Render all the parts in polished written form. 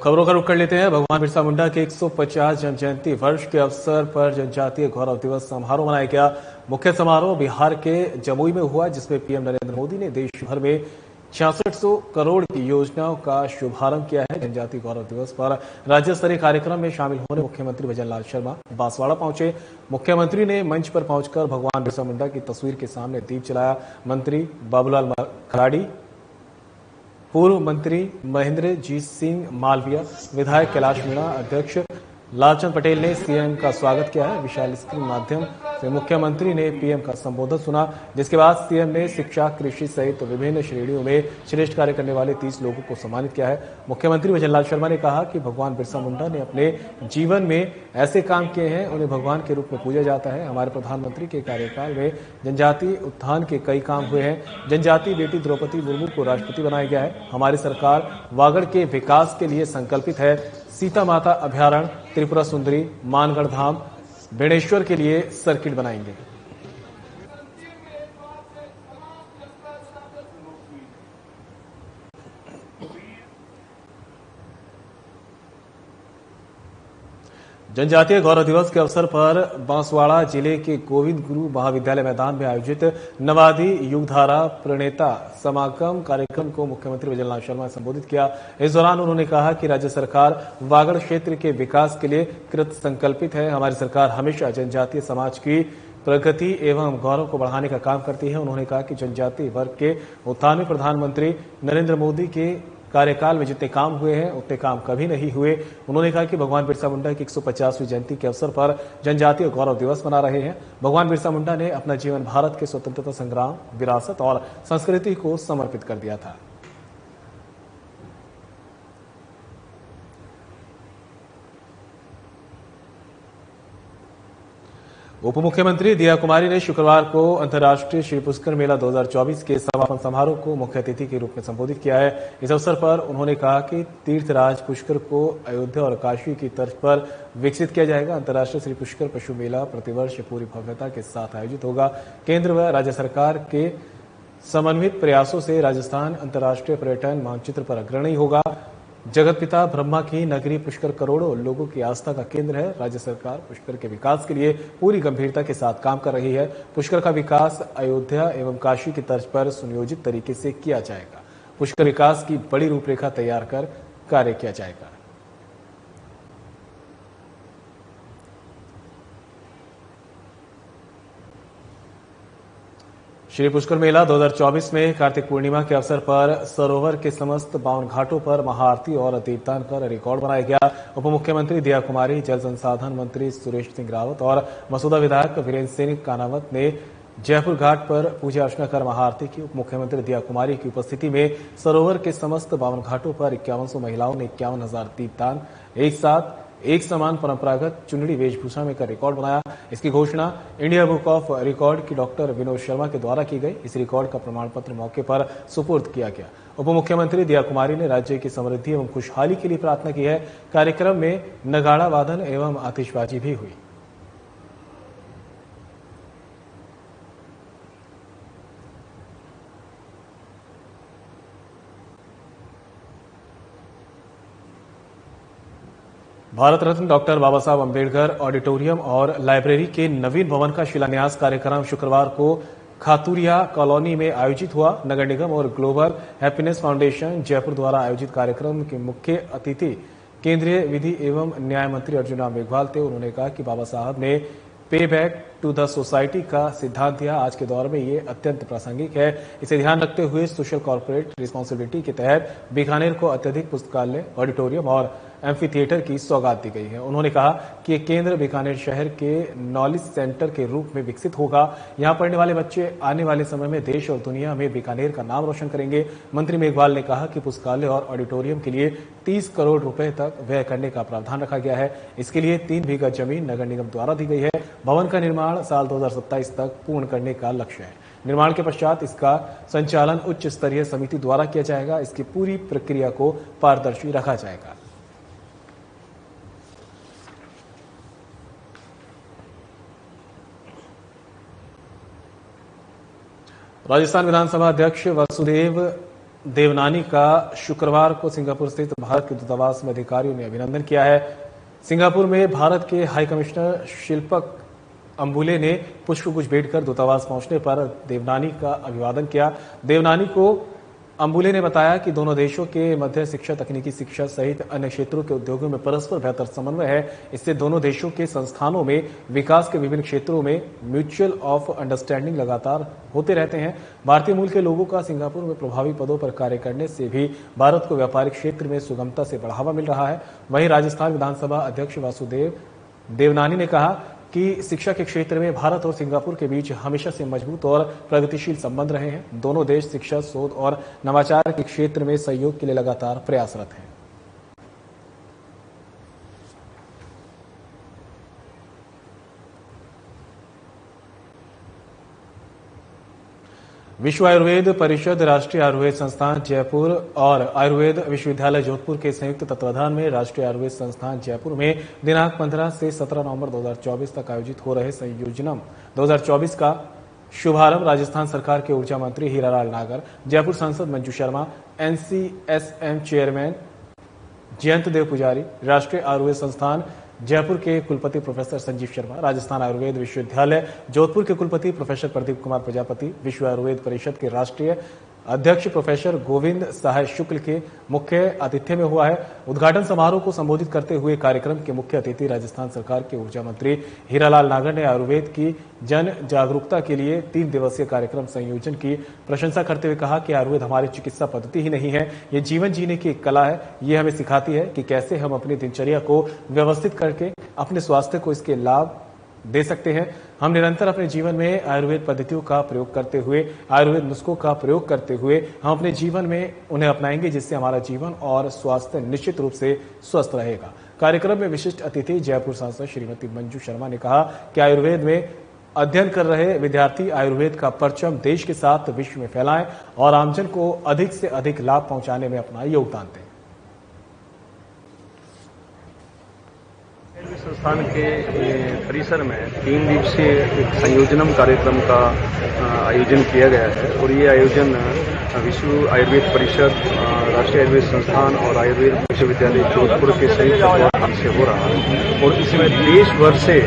खबरों का रुख कर लेते हैं। भगवान बिरसा मुंडा के 150 जन्म जयंती वर्ष के अवसर पर जनजातीय गौरव दिवस समारोह मनाया गया। मुख्य समारोह बिहार के जमुई में हुआ, जिसमें पीएम नरेंद्र मोदी ने देश भर में 6600 करोड़ की योजनाओं का शुभारंभ किया है। जनजातीय गौरव दिवस पर राज्य स्तरीय कार्यक्रम में शामिल होने मुख्यमंत्री भजनलाल शर्मा बांसवाड़ा पहुंचे। मुख्यमंत्री ने मंच पर पहुंचकर भगवान बिरसा मुंडा की तस्वीर के सामने दीप जलाया। मंत्री बाबूलाल खराड़ी, पूर्व मंत्री महेंद्रजीत सिंह मालविया, विधायक कैलाश मीणा, अध्यक्ष लालचंद पटेल ने सीएम का स्वागत किया है। विशाल स्क्रीन माध्यम से मुख्यमंत्री ने पीएम का संबोधन सुना, जिसके बाद सीएम ने शिक्षा, कृषि सहित विभिन्न श्रेणियों में श्रेष्ठ कार्य करने वाले 30 लोगों को सम्मानित किया है। मुख्यमंत्री भजनलाल शर्मा ने कहा कि भगवान बिरसा मुंडा ने अपने जीवन में ऐसे काम किए हैं, उन्हें भगवान के रूप में पूजा जाता है। हमारे प्रधानमंत्री के कार्यकाल में जनजातीय उत्थान के कई काम हुए हैं। जनजातीय बेटी द्रौपदी मुर्मू को राष्ट्रपति बनाया गया है। हमारी सरकार वागड़ के विकास के लिए संकल्पित है। सीता माता अभयारण्य, त्रिपुरा सुंदरी, मानगढ़ धाम, बेणेश्वर के लिए सर्किट बनाएंगे। जनजातीय गौरव दिवस के अवसर पर बांसवाड़ा जिले के गोविंद गुरु महाविद्यालय मैदान में आयोजित नवादी युगधारा प्रणेता समागम कार्यक्रम को मुख्यमंत्री भजनलाल शर्मा ने संबोधित किया। इस दौरान उन्होंने कहा कि राज्य सरकार वागड़ क्षेत्र के विकास के लिए कृत संकल्पित है। हमारी सरकार हमेशा जनजातीय समाज की प्रगति एवं गौरव को बढ़ाने का काम करती है। उन्होंने कहा कि जनजातीय वर्ग के उत्थान में प्रधानमंत्री नरेंद्र मोदी के कार्यकाल में जितने काम हुए हैं उतने काम कभी नहीं हुए। उन्होंने कहा कि भगवान बिरसा मुंडा की 150वीं जयंती के अवसर पर जनजातीय गौरव दिवस मना रहे हैं। भगवान बिरसा मुंडा ने अपना जीवन भारत के स्वतंत्रता संग्राम, विरासत और संस्कृति को समर्पित कर दिया था। उप मुख्यमंत्री दिया कुमारी ने शुक्रवार को अंतर्राष्ट्रीय श्री पुष्कर मेला 2024 के समापन समारोह को मुख्य अतिथि के रूप में संबोधित किया है। इस अवसर पर उन्होंने कहा कि तीर्थराज पुष्कर को अयोध्या और काशी की तर्ज पर विकसित किया जाएगा। अंतर्राष्ट्रीय श्री पुष्कर पशु मेला प्रतिवर्ष पूरी भव्यता के साथ आयोजित होगा। केंद्र व राज्य सरकार के समन्वित प्रयासों से राजस्थान अंतर्राष्ट्रीय पर्यटन मानचित्र पर अग्रणी होगा। जगतपिता ब्रह्मा की नगरी पुष्कर करोड़ों लोगों की आस्था का केंद्र है। राज्य सरकार पुष्कर के विकास के लिए पूरी गंभीरता के साथ काम कर रही है। पुष्कर का विकास अयोध्या एवं काशी की तर्ज पर सुनियोजित तरीके से किया जाएगा। पुष्कर विकास की बड़ी रूपरेखा तैयार कर कार्य किया जाएगा। श्री पुष्कर मेला 2024 में कार्तिक पूर्णिमा के अवसर पर सरोवर के समस्त 52 घाटों पर महाआरती और दीपदान कर रिकॉर्ड बनाया गया। उप मुख्यमंत्री दिया कुमारी, जल संसाधन मंत्री सुरेश सिंह रावत और मसूदा विधायक वीरेंद्र सिंह कानावत ने जयपुर घाट पर पूजा अर्चना कर महाआरती की। उप मुख्यमंत्री दिया कुमारी की उपस्थिति में सरोवर के समस्त 52 घाटों पर 5100 महिलाओं ने 51,000 दीपदान एक साथ एक समान परंपरागत चुनरी वेशभूषा में कर रिकॉर्ड बनाया। इसकी घोषणा इंडिया बुक ऑफ रिकॉर्ड की डॉक्टर विनोद शर्मा के द्वारा की गई। इस रिकॉर्ड का प्रमाण पत्र मौके पर सुपुर्द किया गया। उप मुख्यमंत्री दिया कुमारी ने राज्य की समृद्धि एवं खुशहाली के लिए प्रार्थना की है। कार्यक्रम में नगाड़ा वादन एवं आतिशबाजी भी हुई। भारत रत्न डॉक्टर बाबा साहब अम्बेडकर ऑडिटोरियम और लाइब्रेरी के नवीन भवन का शिलान्यास कार्यक्रम शुक्रवार को खातूरिया कॉलोनी में आयोजित हुआ। नगर निगम और ग्लोबल हैप्पीनेस फाउंडेशन जयपुर द्वारा आयोजित कार्यक्रम के मुख्य अतिथि केंद्रीय विधि एवं न्याय मंत्री अर्जुन राम मेघवाल थे। उन्होंने कहा कि बाबा साहब ने पे बैक टू द सोसाइटी का सिद्धांत दिया। आज के दौर में ये अत्यंत प्रासंगिक है। इसे ध्यान रखते हुए सोशल कॉर्पोरेट रिस्पॉन्सिबिलिटी के तहत बीकानेर को अत्यधिक पुस्तकालय, ऑडिटोरियम और एम्फी थिएटर की सौगात दी गई है। उन्होंने कहा कि ये केंद्र बीकानेर शहर के नॉलेज सेंटर के रूप में विकसित होगा। यहां पढ़ने वाले बच्चे आने वाले समय में देश और दुनिया में बीकानेर का नाम रोशन करेंगे। मंत्री मेघवाल ने कहा कि पुस्तकालय और ऑडिटोरियम के लिए 30 करोड़ रुपए तक व्यय करने का प्रावधान रखा गया है। इसके लिए 3 बीघा जमीन नगर निगम द्वारा दी गई है। भवन का निर्माण साल 2027 तक पूर्ण करने का लक्ष्य है। निर्माण के पश्चात इसका संचालन उच्च स्तरीय समिति द्वारा किया जाएगा। इसकी पूरी प्रक्रिया को पारदर्शी रखा जाएगा। राजस्थान विधानसभा अध्यक्ष वसुदेव देवनानी का शुक्रवार को सिंगापुर स्थित भारत के दूतावास में अधिकारियों ने अभिनंदन किया है। सिंगापुर में भारत के हाई कमिश्नर शिल्पक अंबुले ने पुष्पगुच्छ भेंटकर दूतावास पहुंचने पर देवनानी का अभिवादन किया। देवनानी को अंबुले ने बताया कि दोनों देशों के मध्य शिक्षा, तकनीकी शिक्षा सहित अन्य क्षेत्रों के उद्योगों में परस्पर बेहतर समन्वय है। इससे दोनों देशों के संस्थानों में विकास के विभिन्न क्षेत्रों में म्यूचुअल ऑफ अंडरस्टैंडिंग लगातार होते रहते हैं। भारतीय मूल के लोगों का सिंगापुर में प्रभावी पदों पर कार्य करने से भी भारत को व्यापारिक क्षेत्र में सुगमता से बढ़ावा मिल रहा है। वहीं राजस्थान विधानसभा अध्यक्ष वासुदेव देवनानी ने कहा कि शिक्षा के क्षेत्र में भारत और सिंगापुर के बीच हमेशा से मजबूत और प्रगतिशील संबंध रहे हैं। दोनों देश शिक्षा, शोध और नवाचार के क्षेत्र में सहयोग के लिए लगातार प्रयासरत हैं। विश्व आयुर्वेद परिषद, राष्ट्रीय आयुर्वेद संस्थान जयपुर और आयुर्वेद विश्वविद्यालय जोधपुर के संयुक्त तत्वाधान में राष्ट्रीय आयुर्वेद संस्थान जयपुर में दिनांक 15 से 17 नवंबर 2024 तक आयोजित हो रहे संयोजनम 2024 का शुभारंभ राजस्थान सरकार के ऊर्जा मंत्री हीरालाल नागर, जयपुर सांसद मंजू शर्मा, एनसीएसएम चेयरमैन जयंत देव पुजारी, राष्ट्रीय आयुर्वेद संस्थान जयपुर के कुलपति प्रोफेसर संजीव शर्मा, राजस्थान आयुर्वेद विश्वविद्यालय जोधपुर के कुलपति प्रोफेसर प्रदीप कुमार प्रजापति, विश्व आयुर्वेद परिषद के राष्ट्रीय अध्यक्ष प्रोफेसर गोविंद सहाय शुक्ल के मुख्य आतिथ्य में हुआ है। उद्घाटन समारोह को संबोधित करते हुए कार्यक्रम के मुख्य अतिथि राजस्थान सरकार के ऊर्जा मंत्री हीरालाल नागर ने आयुर्वेद की जन जागरूकता के लिए 3 दिवसीय कार्यक्रम संयोजन की प्रशंसा करते हुए कहा कि आयुर्वेद हमारी चिकित्सा पद्धति ही नहीं है, ये जीवन जीने की एक कला है। ये हमें सिखाती है कि कैसे हम अपनी दिनचर्या को व्यवस्थित करके अपने स्वास्थ्य को इसके लाभ दे सकते हैं। हम निरंतर अपने जीवन में आयुर्वेद पद्धतियों का प्रयोग करते हुए, आयुर्वेद नुस्खों का प्रयोग करते हुए हम अपने जीवन में उन्हें अपनाएंगे, जिससे हमारा जीवन और स्वास्थ्य निश्चित रूप से स्वस्थ रहेगा। कार्यक्रम में विशिष्ट अतिथि जयपुर सांसद श्रीमती मंजू शर्मा ने कहा कि आयुर्वेद में अध्ययन कर रहे विद्यार्थी आयुर्वेद का परचम देश के साथ विश्व में फैलाएं और आमजन को अधिक से अधिक लाभ पहुंचाने में अपना योगदान दें। संस्थान के परिसर में 3 दिवसीय एक संयोजनम कार्यक्रम का आयोजन किया गया है और ये आयोजन विश्व आयुर्वेद परिषद, राष्ट्रीय आयुर्वेद संस्थान और आयुर्वेद विश्वविद्यालय जोधपुर के संयुक्त तत्वाधान से हो रहा है और इसमें देश भर से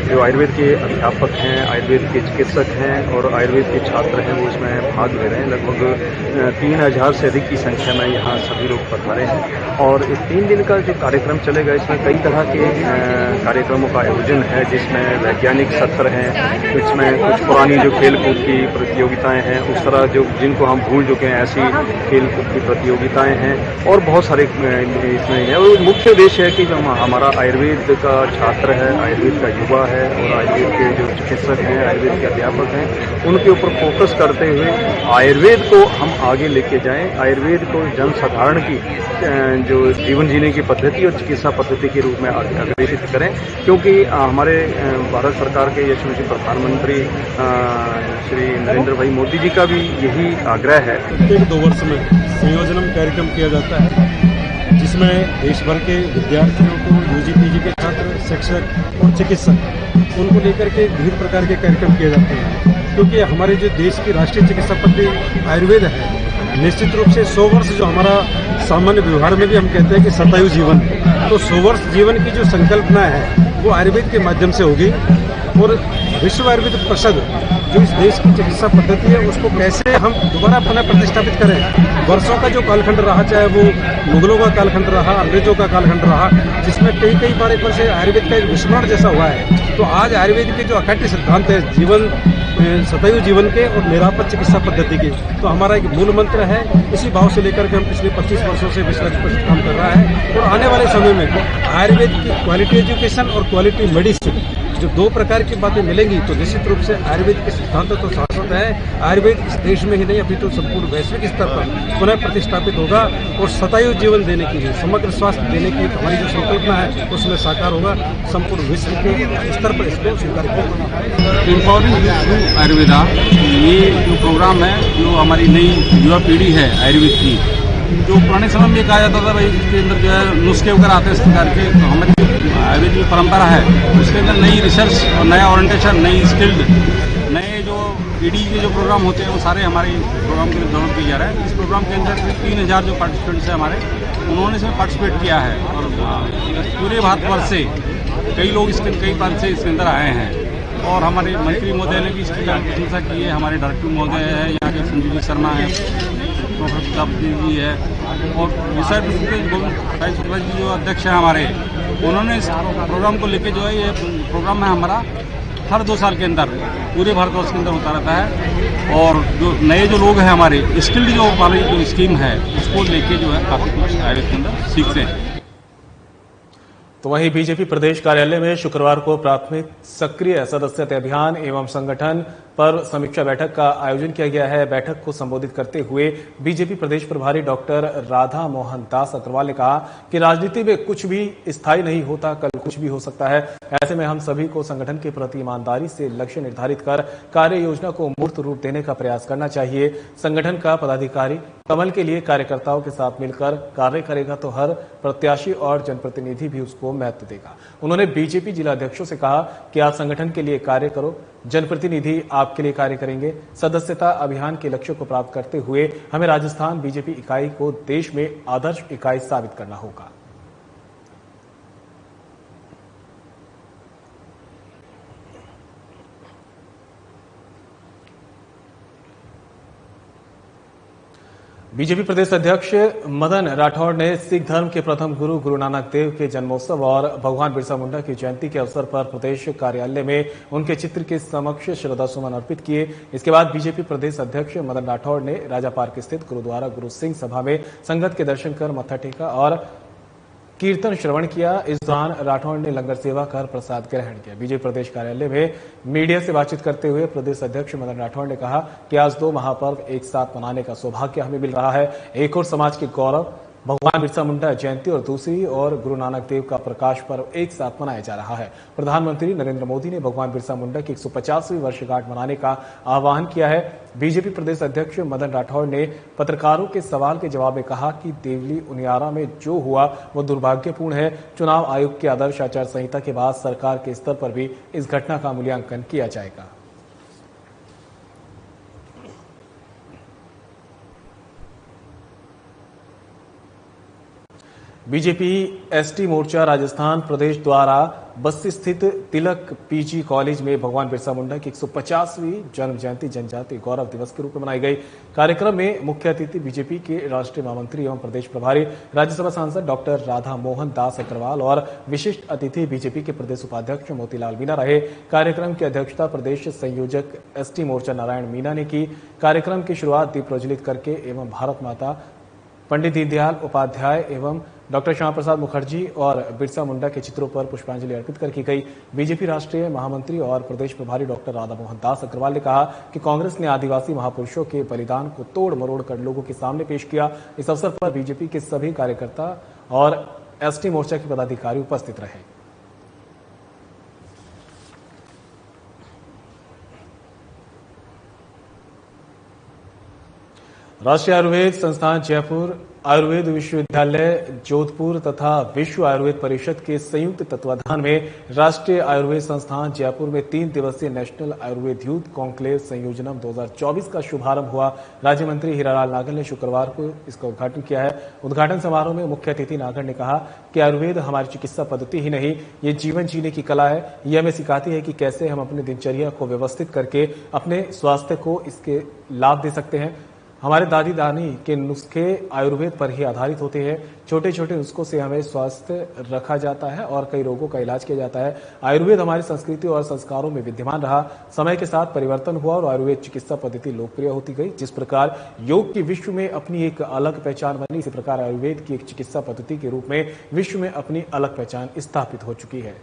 जो आयुर्वेद के अध्यापक हैं, आयुर्वेद के चिकित्सक हैं और आयुर्वेद के छात्र हैं वो इसमें भाग ले रहे हैं। लगभग 3000 से अधिक की संख्या में यहाँ सभी लोग पधारे हैं और इस 3 दिन का जो कार्यक्रम चलेगा इसमें कई तरह के कार्यक्रमों का आयोजन है, जिसमें वैज्ञानिक सत्र हैं, इसमें कुछ पुरानी जो खेलकूद की प्रतियोगिताएं हैं, उस तरह जो जिनको हम भूल चुके हैं ऐसी खेलकूद की प्रतियोगिताएं हैं और बहुत सारे इसमें है। और मुख्य उद्देश्य है कि जो हमारा आयुर्वेद का छात्र है, आयुर्वेद का युवा है और आयुर्वेद के जो चिकित्सक हैं, आयुर्वेद के अध्यापक हैं, उनके ऊपर फोकस करते हुए आयुर्वेद को हम आगे लेके जाएं, आयुर्वेद को जनसाधारण की जो जीवन जीने की पद्धति और चिकित्सा पद्धति के रूप में अग्रेसित करें, क्योंकि हमारे भारत सरकार के यशस्वी प्रधानमंत्री श्री नरेंद्र भाई मोदी जी का भी यही आग्रह है। प्रत्येक 2 वर्ष में संयोजनम कार्यक्रम किया जाता है, जिसमें देश भर के विद्यार्थियों को, यूजी पीजी के छात्र, शिक्षक और चिकित्सक उनको लेकर के विभिन्न प्रकार के कार्यक्रम किए जाते हैं। क्योंकि हमारे जो देश की राष्ट्रीय चिकित्सा पद्धति आयुर्वेद है, निश्चित रूप से 100 वर्ष जो हमारा सामान्य व्यवहार में भी हम कहते हैं कि शतायु जीवन, तो 100 वर्ष जीवन की जो संकल्पना है वो आयुर्वेद के माध्यम से होगी। और विश्व आयुर्वेद परिषद जो इस देश की चिकित्सा पद्धति है उसको कैसे हम दोबारा पुनः प्रतिष्ठापित करें। वर्षों का जो कालखंड रहा, चाहे वो मुगलों का कालखंड रहा, अंग्रेजों का कालखंड रहा, जिसमें कई बार एक बार से आयुर्वेद का एक विस्मरण जैसा हुआ है, तो आज आयुर्वेद के जो अखंड सिद्धांत है जीवन शतायु जीवन के और निरापद चिकित्सा पद्धति के, तो हमारा एक मूल मंत्र है। इसी भाव से लेकर के हम पिछले 25 वर्षों से विश्व काम कर रहा है और आने वाले समय में आयुर्वेद की क्वालिटी एजुकेशन और क्वालिटी मेडिसिन जो 2 प्रकार की बातें मिलेंगी, तो निश्चित रूप से आयुर्वेद के सिद्धांत तो शाश्वत है। आयुर्वेद इस देश में ही नहीं अपितु संपूर्ण वैश्विक स्तर पर पुनः प्रतिष्ठापित होगा और शतायु जीवन देने के लिए, समग्र स्वास्थ्य देने की हमारी जो संकल्पना है उसमें साकार होगा। संपूर्ण विश्व के स्तर पर इसको स्वीकार किया। एम्पावरिंग विथ आयुर्वेदा, ये जो प्रोग्राम है जो हमारी नई युवा पीढ़ी है आयुर्वेद की, जो पुराने समय में कहा जाता था भाई इसके अंदर जो है नुस्खे वगैरह आते हैं इस प्रकार के, तो हमारी आयुर्वेद की परंपरा है उसके अंदर नई रिसर्च और नया ओरिएंटेशन, नई स्किल्ड, नए जो ईडी के जो प्रोग्राम होते हैं वो सारे हमारे प्रोग्राम के लिए डेवलप किया जा रहा है। इस प्रोग्राम के अंदर 3000 जो पार्टिसिपेंट्स हैं हमारे, उन्होंने इसमें पार्टिसिपेट किया है और पूरे भारतवर्ष से कई लोग कई प्रांत से इसके अंदर आए हैं। और हमारे मंत्री महोदय ने भी इसकी प्रशंसा की है। हमारे डायरेक्टर महोदय है, यहाँ के संजीव जी शर्मा है, प्रोफेसर प्रताप जी है, और विषय गोविंद शुक्ला जी जो अध्यक्ष हैं हमारे, उन्होंने इस प्रोग्राम को लेके जो है, ये प्रोग्राम है हमारा हर 2 साल के अंदर पूरे भारतवर्ष के अंदर होता रहता है। और जो नए जो लोग हैं हमारे, स्किल्ड जो हमारी जो स्कीम है उसको लेके जो है काफ़ी कुछ आयुर्वेद के अंदर सीखते हैं। तो वहीं बीजेपी प्रदेश कार्यालय में शुक्रवार को प्राथमिक सक्रिय सदस्यता अभियान एवं संगठन पर समीक्षा बैठक का आयोजन किया गया है। बैठक को संबोधित करते हुए बीजेपी प्रदेश प्रभारी डॉक्टर राधा मोहन दास अग्रवाल ने कहा कि राजनीति में कुछ भी स्थायी नहीं होता, कल कुछ भी हो सकता है। ऐसे में हम सभी को संगठन के प्रति ईमानदारी से लक्ष्य निर्धारित कर कार्य योजना को मूर्त रूप देने का प्रयास करना चाहिए। संगठन का पदाधिकारी कमल के लिए कार्यकर्ताओं के साथ मिलकर कार्य करेगा तो हर प्रत्याशी और जनप्रतिनिधि भी उसको महत्व देगा। उन्होंने बीजेपी जिला अध्यक्षों से कहा कि आप संगठन के लिए कार्य करो, जनप्रतिनिधि आपके लिए कार्य करेंगे। सदस्यता अभियान के लक्ष्य को प्राप्त करते हुए हमें राजस्थान बीजेपी इकाई को देश में आदर्श इकाई साबित करना होगा। बीजेपी प्रदेश अध्यक्ष मदन राठौड़ ने सिख धर्म के प्रथम गुरु गुरु नानक देव के जन्मोत्सव और भगवान बिरसा मुंडा की जयंती के अवसर पर प्रदेश कार्यालय में उनके चित्र के समक्ष श्रद्धासुमन अर्पित किए। इसके बाद बीजेपी प्रदेश अध्यक्ष मदन राठौड़ ने राजा पार्क स्थित गुरुद्वारा गुरु सिंह सभा में संगत के दर्शन कर मत्था टेका और कीर्तन श्रवण किया। इस दौरान राठौड़ ने लंगर सेवा कर प्रसाद ग्रहण किया। बीजेपी प्रदेश कार्यालय में मीडिया से बातचीत करते हुए प्रदेश अध्यक्ष मदन राठौड़ ने कहा कि आज 2 महापर्व एक साथ मनाने का सौभाग्य हमें मिल रहा है। एक और समाज के गौरव भगवान बिरसा मुंडा जयंती और दूसरी ओर गुरु नानक देव का प्रकाश पर्व एक साथ मनाया जा रहा है। प्रधानमंत्री नरेंद्र मोदी ने भगवान बिरसा मुंडा की 150वीं वर्षगांठ मनाने का आह्वान किया है। बीजेपी प्रदेश अध्यक्ष मदन राठौड़ ने पत्रकारों के सवाल के जवाब में कहा कि देवली उनियारा में जो हुआ वो दुर्भाग्यपूर्ण है। चुनाव आयोग की आदर्श आचार संहिता के बाद सरकार के स्तर पर भी इस घटना का मूल्यांकन किया जाएगा। बीजेपी एसटी मोर्चा राजस्थान प्रदेश द्वारा बस्ती स्थित तिलक पीजी कॉलेज में भगवान बिरसा मुंडा की 150वीं जन्म जयंती जनजातीय गौरव दिवस के रूप में मनाई गई। कार्यक्रम में मुख्य अतिथि बीजेपी के राष्ट्रीय महामंत्री एवं प्रदेश प्रभारी राज्यसभा सांसद डॉक्टर राधा मोहन दास अग्रवाल और विशिष्ट अतिथि बीजेपी के प्रदेश उपाध्यक्ष मोतीलाल मीणा रहे। कार्यक्रम की अध्यक्षता प्रदेश संयोजक एसटी मोर्चा नारायण मीणा ने की। कार्यक्रम की शुरुआत दीप प्रज्वलित करके एवं भारत माता, पंडित दीनदयाल उपाध्याय एवं डॉक्टर श्यामा प्रसाद मुखर्जी और बिरसा मुंडा के चित्रों पर पुष्पांजलि अर्पित कर की गई। बीजेपी राष्ट्रीय महामंत्री और प्रदेश प्रभारी डॉक्टर राधा मोहन दास अग्रवाल ने कहा कि कांग्रेस ने आदिवासी महापुरुषों के बलिदान को तोड़ मरोड़ कर लोगों के सामने पेश किया। इस अवसर पर बीजेपी के सभी कार्यकर्ता और एसटी मोर्चा के पदाधिकारी उपस्थित रहे। राष्ट्रीय आयुर्वेद संस्थान जयपुर, आयुर्वेद विश्वविद्यालय जोधपुर तथा विश्व आयुर्वेद परिषद के संयुक्त तत्वाधान में राष्ट्रीय आयुर्वेद संस्थान जयपुर में 3 दिवसीय नेशनल आयुर्वेद यूथ कॉन्क्लेव संयोजनम 2024 का शुभारंभ हुआ। राज्य मंत्री हीरालाल नागर ने शुक्रवार को इसका उद्घाटन किया है। उद्घाटन समारोह में मुख्य अतिथि नागर ने कहा कि आयुर्वेद हमारी चिकित्सा पद्धति ही नहीं, ये जीवन जीने की कला है। ये हमें सिखाती है कि कैसे हम अपनी दिनचर्या को व्यवस्थित करके अपने स्वास्थ्य को इसके लाभ दे सकते हैं। हमारे दादी दानी के नुस्खे आयुर्वेद पर ही आधारित होते हैं। छोटे छोटे नुस्खों से हमें स्वस्थ रखा जाता है और कई रोगों का इलाज किया जाता है। आयुर्वेद हमारी संस्कृति और संस्कारों में विद्यमान रहा। समय के साथ परिवर्तन हुआ और आयुर्वेद चिकित्सा पद्धति लोकप्रिय होती गई। जिस प्रकार योग की विश्व में अपनी एक अलग पहचान बनी, इसी प्रकार आयुर्वेद की एक चिकित्सा पद्धति के रूप में विश्व में अपनी अलग पहचान स्थापित हो चुकी है।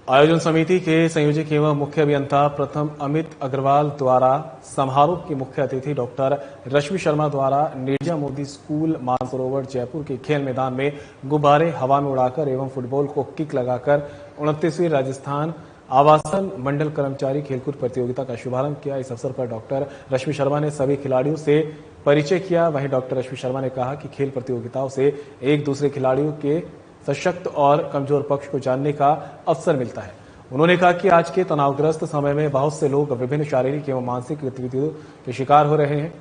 आयोजन समिति के संयोजक एवं मुख्य अभियंता प्रथम अमित अग्रवाल द्वारा समारोह की मुख्य अतिथि डॉक्टर रश्मि शर्मा द्वारा निर्जा मोदी स्कूल मानसरोवर जयपुर के खेल मैदान में गुब्बारे हवा में उड़ाकर एवं फुटबॉल को किक लगाकर 29वीं राजस्थान आवासन मंडल कर्मचारी खेलकूद प्रतियोगिता का शुभारंभ किया। इस अवसर पर डॉक्टर रश्मि शर्मा ने सभी खिलाड़ियों से परिचय किया। वहीं डॉक्टर रश्मि शर्मा ने कहा कि खेल प्रतियोगिताओं से एक दूसरे खिलाड़ियों के सशक्त और कमजोर पक्ष को जानने का अवसर मिलता है। उन्होंने कहा कि आज के तनावग्रस्त समय में बहुत से लोग विभिन्न शारीरिक एवं मानसिक गतिविधियों के शिकार हो रहे हैं।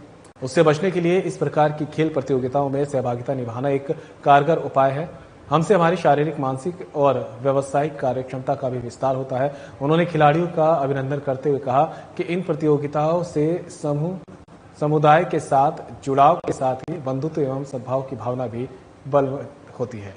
उससे बचने के लिए इस प्रकार की खेल प्रतियोगिताओं में सहभागिता निभाना एक कारगर उपाय है। हमसे हमारी शारीरिक, मानसिक और व्यावसायिक कार्यक्षमता का भी विस्तार होता है। उन्होंने खिलाड़ियों का अभिनंदन करते हुए कहा कि इन प्रतियोगिताओं से समुदाय के साथ जुड़ाव के साथ ही बंधुत्व एवं सद्भाव की भावना भी बलवत्त होती है।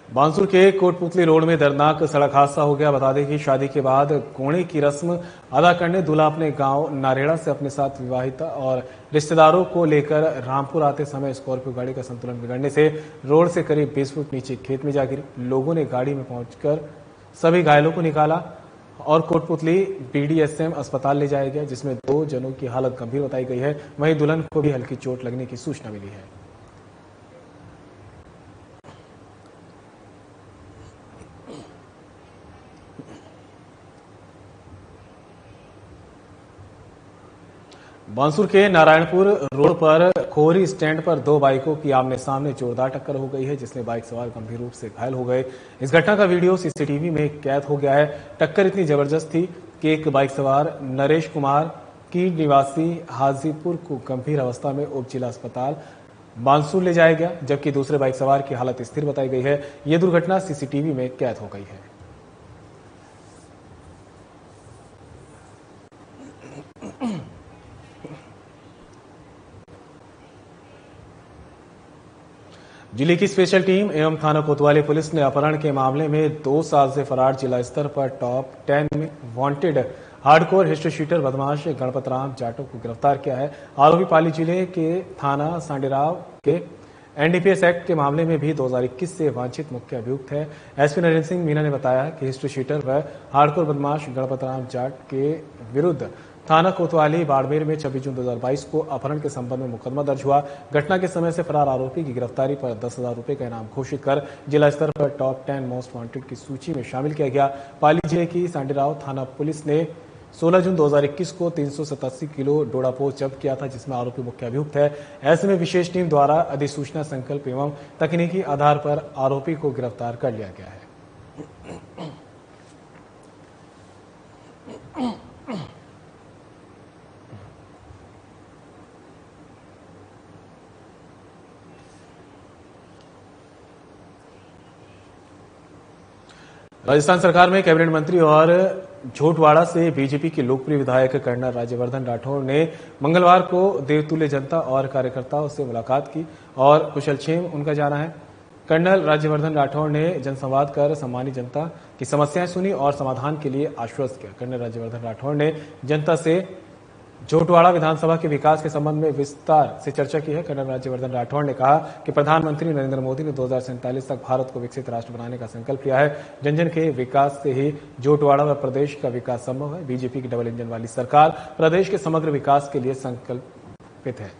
बांसुर के कोटपुतली रोड में दर्दनाक सड़क हादसा हो गया। बता दें कि शादी के बाद कोणे की रस्म अदा करने दूल्हा अपने गांव नारेड़ा से अपने साथ विवाहिता और रिश्तेदारों को लेकर रामपुर आते समय स्कॉर्पियो गाड़ी का संतुलन बिगड़ने से रोड से करीब 20 फुट नीचे खेत में जा गिरी। लोगों ने गाड़ी में पहुंचकर सभी घायलों को निकाला और कोटपुतली BDSM अस्पताल ले जाया गया, जिसमें 2 जनों की हालत गंभीर बताई गई है। वहीं दुल्हन को भी हल्की चोट लगने की सूचना मिली है। बांसुर के नारायणपुर रोड पर खोरी स्टैंड पर 2 बाइकों की आमने सामने जोरदार टक्कर हो गई है, जिसमें बाइक सवार गंभीर रूप से घायल हो गए। इस घटना का वीडियो CCTV में कैद हो गया है। टक्कर इतनी जबरदस्त थी कि एक बाइक सवार नरेश कुमार की निवासी हाजीपुर को गंभीर अवस्था में उप जिला अस्पताल बांसुर ले जाया गया, जबकि दूसरे बाइक सवार की हालत स्थिर बताई गई है। यह दुर्घटना CCTV में कैद हो गई है। जिले की स्पेशल टीम एवं थाना कोतवाली पुलिस ने अपहरण के मामले में 2 साल से फरार जिला स्तर पर टॉप 10 में वांटेड हार्डकोर हिस्ट्री शीटर बदमाश गणपत राम जाटव को गिरफ्तार किया है। आरोपी पाली जिले के थाना सांडेराव के NDPS एक्ट के मामले में भी 2021 से वांछित मुख्य अभियुक्त है। SP नरेंद्र सिंह मीना ने बताया कि हिस्ट्री शीटर व हार्डकोर बदमाश गणपत राम जाट के विरुद्ध थाना कोतवाली बाड़मेर में 26 जून 2022 को अपहरण के संबंध में मुकदमा दर्ज हुआ। घटना के समय से फरार आरोपी की गिरफ्तारी पर 10,000 रुपए का इनाम घोषित कर जिला स्तर पर टॉप 10 मोस्ट वांटेड की सूची में शामिल किया गया। पाली जिले की सांडेराव थाना पुलिस ने 16 जून 2021 को 387 किलो डोडापोस्ट जब्त किया था, जिसमें आरोपी मुख्य अभियुक्त है। ऐसे में विशेष टीम द्वारा अधिसूचना संकल्प एवं तकनीकी आधार पर आरोपी को गिरफ्तार कर लिया गया है। राजस्थान सरकार में कैबिनेट मंत्री और झोटवाड़ा से बीजेपी के लोकप्रिय विधायक कर्नल राज्यवर्धन राठौड़ ने मंगलवार को देवतुल्य जनता और कार्यकर्ताओं से मुलाकात की और कुशलक्षेम उनका जाना है। कर्नल राज्यवर्धन राठौड़ ने जनसंवाद कर सम्मानित जनता की समस्याएं सुनी और समाधान के लिए आश्वस्त किया। कर्नल राज्यवर्धन राठौड़ ने जनता से झोटवाड़ा विधानसभा के विकास के संबंध में विस्तार से चर्चा की है। कर्नल राज्यवर्धन राठौड़ ने कहा कि प्रधानमंत्री नरेंद्र मोदी ने 2047 तक भारत को विकसित राष्ट्र बनाने का संकल्प लिया है। जन जन के विकास से ही झोटवाड़ा व प्रदेश का विकास संभव है। बीजेपी की डबल इंजन वाली सरकार प्रदेश के समग्र विकास के लिए संकल्पित है।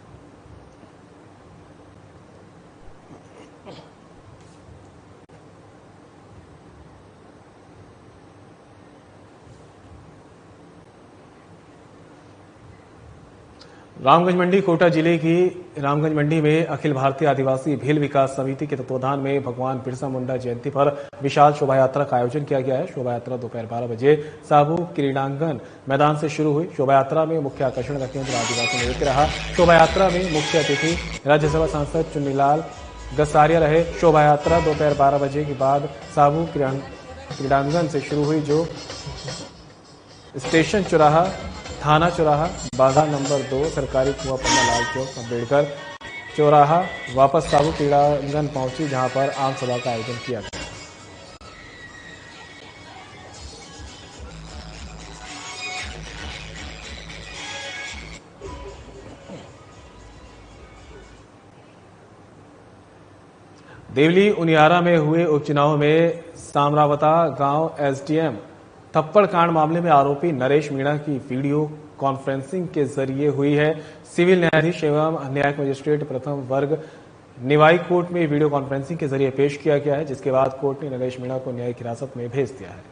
रामगंज मंडी कोटा जिले की रामगंज मंडी में अखिल भारतीय आदिवासी भील विकास समिति के तत्वाधान में भगवान बिरसा मुंडा जयंती पर विशाल शोभा यात्रा का आयोजन किया गया है। शोभा यात्रा दोपहर 12 बजे साबू क्रीड़ांगन मैदान से शुरू हुई। शोभा यात्रा में मुख्य आकर्षण का केंद्र आदिवासी नृत्य रहा। शोभा यात्रा में मुख्य अतिथि राज्यसभा सांसद चुन्नीलाल गसारिया रहे। शोभा यात्रा दोपहर 12 बजे के बाद साबू क्रीड़ांगन से शुरू हुई, जो स्टेशन चौराहा, थाना चौराहा, बाजार नंबर 2, सरकारी कुआं, पन्ना लाल चौक, अम्बेडकर चौराहा वापस साबू क्रीड़ांगन पहुंची, जहां पर आम सभा का आयोजन किया गया। देवली उनियारा में हुए उपचुनाव में सामरावता गांव SDM थप्पड़ कांड मामले में आरोपी नरेश मीणा की वीडियो कॉन्फ्रेंसिंग के जरिए हुई है। सिविल न्यायाधीश एवं न्यायिक मजिस्ट्रेट प्रथम वर्ग निवाई कोर्ट में वीडियो कॉन्फ्रेंसिंग के जरिए पेश किया गया है, जिसके बाद कोर्ट ने नरेश मीणा को न्यायिक हिरासत में भेज दिया है।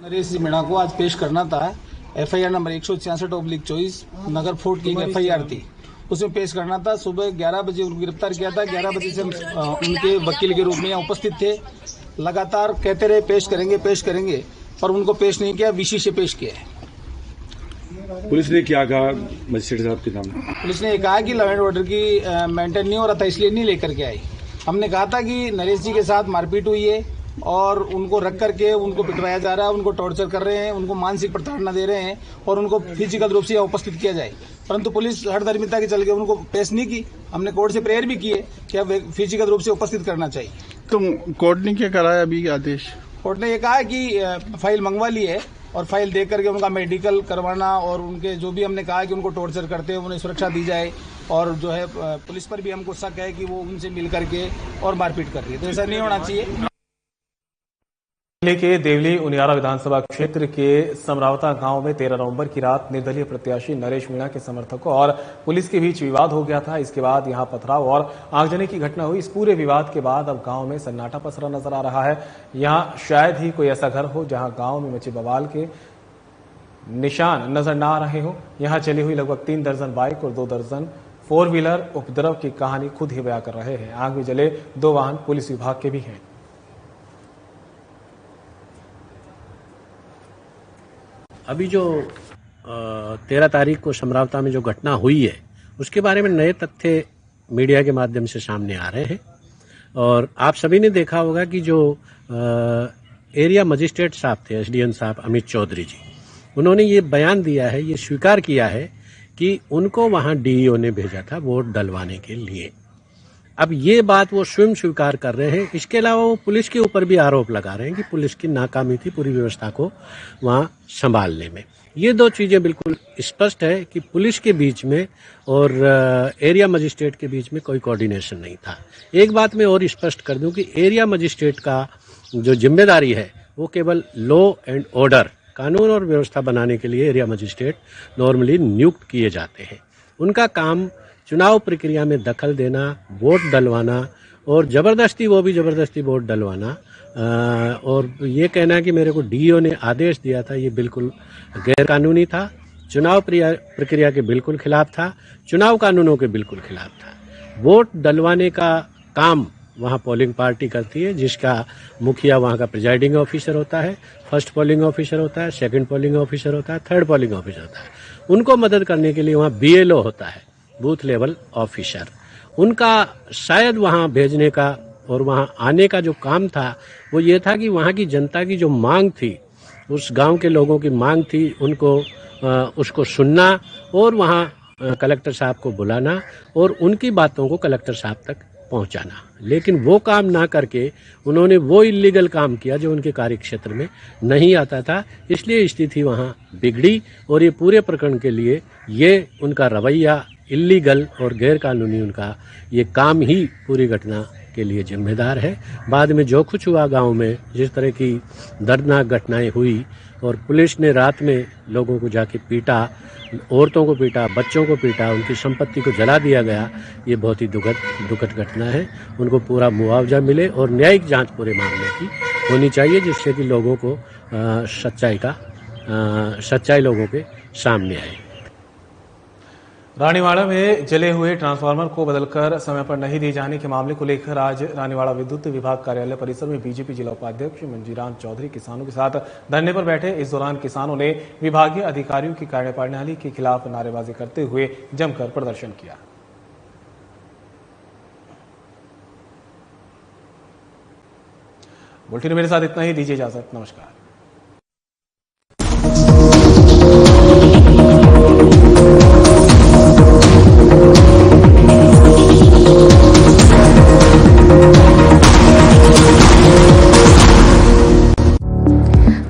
नरेश जी मीणा को आज पेश करना था। एफआईआर नंबर 166/24 नगर फोर्ट की एफआईआर थी, उसमें पेश करना था। सुबह 11 बजे उनको गिरफ्तार किया था। 11 बजे से उनके वकील के रूप में यहाँ उपस्थित थे। लगातार कहते रहे पेश करेंगे, पर उनको पेश नहीं किया, वीसी से पेश किया है। पुलिस ने क्या कहा मजिस्ट्रेट साहब के सामने? पुलिस ने कहा कि लॉ एंड ऑर्डर की मेंटेन नहीं हो रहा था, इसलिए नहीं लेकर के आई। हमने कहा था कि नरेश जी के साथ मारपीट हुई है और उनको रख करके उनको पिटवाया जा रहा है, उनको टॉर्चर कर रहे हैं, उनको मानसिक प्रताड़ना दे रहे हैं और उनको फिजिकल रूप से उपस्थित किया जाए, परंतु पुलिस हठधर्मिता के चल के उनको पेश नहीं की। हमने कोर्ट से प्रेयर भी किए कि अब फिजिकल रूप से उपस्थित करना चाहिए। तो कोर्ट ने क्या कराया अभी आदेश? कोर्ट ने ये कहा कि फाइल मंगवा ली है और फाइल देख करके उनका मेडिकल करवाना और उनके जो भी हमने कहा कि उनको टॉर्चर करते हैं उन्हें सुरक्षा दी जाए। और जो है पुलिस पर भी हमको शक है कि वो उनसे मिल करके और मारपीट कर रही है, तो ऐसा नहीं होना चाहिए। जिले के देवली उनियारा विधानसभा क्षेत्र के समरावता गांव में 13 नवंबर की रात निर्दलीय प्रत्याशी नरेश मीणा के समर्थकों और पुलिस के बीच विवाद हो गया था। इसके बाद यहां पथराव और आगजनी की घटना हुई। इस पूरे विवाद के बाद अब गांव में सन्नाटा पसरा नजर आ रहा है। यहां शायद ही कोई ऐसा घर हो जहां गांव में मचे बवाल के निशान नजर न आ रहे हो। यहां चली हुई लगभग 3 दर्जन बाइक और 2 दर्जन 4 व्हीलर उपद्रव की कहानी खुद ही बयां कर रहे हैं। आग में जले 2 वाहन पुलिस विभाग के भी हैं। अभी जो 13 तारीख को समरावता में जो घटना हुई है उसके बारे में नए तथ्य मीडिया के माध्यम से सामने आ रहे हैं। और आप सभी ने देखा होगा कि जो एरिया मजिस्ट्रेट साहब थे, एसडीएम साहब अमित चौधरी जी, उन्होंने ये बयान दिया है, ये स्वीकार किया है कि उनको वहां डीईओ ने भेजा था वोट डलवाने के लिए। अब ये बात वो स्वयं स्वीकार कर रहे हैं। इसके अलावा वो पुलिस के ऊपर भी आरोप लगा रहे हैं कि पुलिस की नाकामी थी पूरी व्यवस्था को वहां संभालने में। ये 2 चीजें बिल्कुल स्पष्ट है कि पुलिस के बीच में और एरिया मजिस्ट्रेट के बीच में कोई कोऑर्डिनेशन नहीं था। एक बात मैं और स्पष्ट कर दूं कि एरिया मजिस्ट्रेट का जो जिम्मेदारी है वो केवल लॉ एंड ऑर्डर, कानून और व्यवस्था बनाने के लिए एरिया मजिस्ट्रेट नॉर्मली नियुक्त किए जाते हैं। उनका काम चुनाव प्रक्रिया में दखल देना, वोट डलवाना और जबरदस्ती वोट डलवाना और ये कहना कि मेरे को डीईओ ने आदेश दिया था, ये बिल्कुल गैर कानूनी था, चुनाव प्रक्रिया के बिल्कुल खिलाफ था, चुनाव कानूनों के बिल्कुल खिलाफ था। वोट डलवाने का काम वहाँ पोलिंग पार्टी करती है, जिसका मुखिया वहाँ का प्रिजाइडिंग ऑफिसर होता है, फर्स्ट पोलिंग ऑफिसर होता है, सेकंड पोलिंग ऑफिसर होता है, थर्ड पोलिंग ऑफिसर होता है। उनको मदद करने के लिए वहाँ बीएलओ होता है, बूथ लेवल ऑफिसर। उनका शायद वहाँ भेजने का और वहाँ आने का जो काम था वो ये था कि वहाँ की जनता की जो मांग थी, उस गांव के लोगों की मांग थी, उनको उसको सुनना और वहाँ कलेक्टर साहब को बुलाना और उनकी बातों को कलेक्टर साहब तक पहुंचाना। लेकिन वो काम ना करके उन्होंने वो इल्लीगल काम किया जो उनके कार्य क्षेत्र में नहीं आता था, इसलिए स्थिति वहाँ बिगड़ी और ये पूरे प्रकरण के लिए ये उनका रवैया इल्लीगल और गैर कानूनी उनका ये काम ही पूरी घटना के लिए जिम्मेदार है। बाद में जो कुछ हुआ गांव में, जिस तरह की दर्दनाक घटनाएं हुई और पुलिस ने रात में लोगों को जाके पीटा, औरतों को पीटा, बच्चों को पीटा, उनकी संपत्ति को जला दिया गया, ये बहुत ही दुखद घटना है। उनको पूरा मुआवजा मिले और न्यायिक जांच पूरे मामले की होनी चाहिए, जिससे कि लोगों को सच्चाई लोगों के सामने आए। रानीवाड़ा में जले हुए ट्रांसफार्मर को बदलकर समय पर नहीं दिए जाने के मामले को लेकर आज रानीवाड़ा विद्युत विभाग कार्यालय परिसर में बीजेपी जिला उपाध्यक्ष मंजीराम चौधरी किसानों के साथ धरने पर बैठे। इस दौरान किसानों ने विभागीय अधिकारियों की कार्यप्रणाली के खिलाफ नारेबाजी करते हुए जमकर प्रदर्शन किया। बुलेटिन में मेरे साथ इतना ही, दीजिए इजाजत, नमस्कार।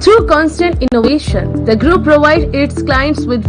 Through constant innovation, the group provides its clients with